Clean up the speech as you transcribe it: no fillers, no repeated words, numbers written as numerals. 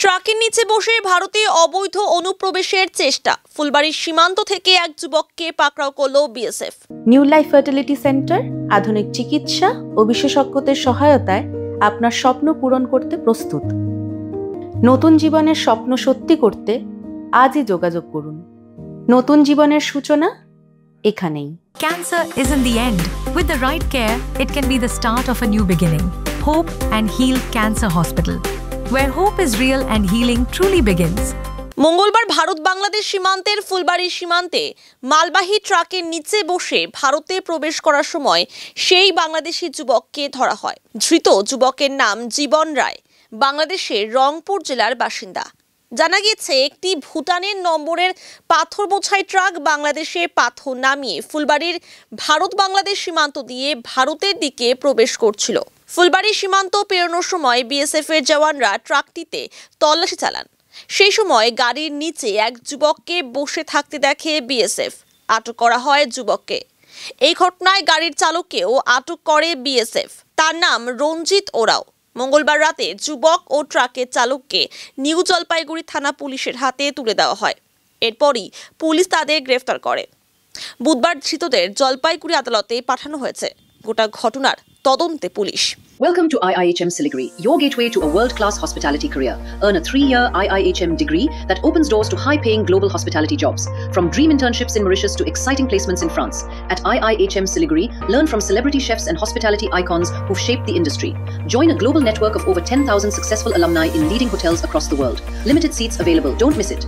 ট্রাকের নিচে বসে ভারতে অবৈধ অনুপ্রবেশের চেষ্টা। ফুলবাড়ির সীমান্ত থেকে এক যুবককে পাকড়াও করল BSF. New life fertility centre আধুনিক চিকিৎসা ও বিশেষজ্ঞদের সহায়তায় আপনার স্বপ্ন পূরণ করতে প্রস্তুত। নতুন জীবনের স্বপ্ন সত্যি করতে আজই যোগাযোগ করুন। নতুন জীবনের সূচনা এখানেই। Cancer isn't the end. With the right care, it can be the start of a new beginning. Hope and Heal Cancer Hospital, where hope is real and healing truly begins. মঙ্গলবার ভারত বাংলাদেশ সীমান্তের ফুলবাড়ি সীমান্তে মালবাহী ট্রাকের নিচে বসে ভারতে প্রবেশ করার সময় সেই বাংলাদেশি যুবককে ধরা হয়। ধৃত যুবকের নাম জীবন রায়, বাংলাদেশের রংপুর জেলার বাসিন্দা। জানা গেছে একটি ভুটানের নম্বরের পাথর বোঝাই ট্রাক বাংলাদেশে পাথর নামিয়ে ফুলবাড়ির ভারত বাংলাদেশ সীমান্ত দিয়ে ভারতের দিকে প্রবেশ করছিল। ফুলবাড়ি সীমান্ত পেরোনোর সময় বিএসএফ এর জওয়ানরা ট্রাকটিতে তল্লাশি চালান। সেই সময় গাড়ির নিচে এক যুবককে বসে থাকতে দেখে বিএসএফ। আটক করা হয় যুবককে। এই ঘটনায় গাড়ির চালককেও আটক করে বিএসএফ। তার নাম রঞ্জিত ওরাও। মঙ্গলবার রাতে যুবক ও ট্রাকের চালককে নিউ জলপাইগুড়ি থানা পুলিশের হাতে তুলে দেওয়া হয়। এরপরই পুলিশ তাদের গ্রেফতার করে। বুধবার ধৃতদের জলপাইগুড়ি আদালতে পাঠানো হয়েছে। গোটা ঘটনার তদন্তে police. Welcome to IIHM Siliguri, your gateway to a world-class hospitality career. Earn a 3-year IIHM degree that opens doors to high-paying global hospitality jobs. From dream internships in Mauritius to exciting placements in France. At IIHM Siliguri, learn from celebrity chefs and hospitality icons who've shaped the industry. Join a global network of over 10,000 successful alumni in leading hotels across the world. Limited seats available. Don't miss it.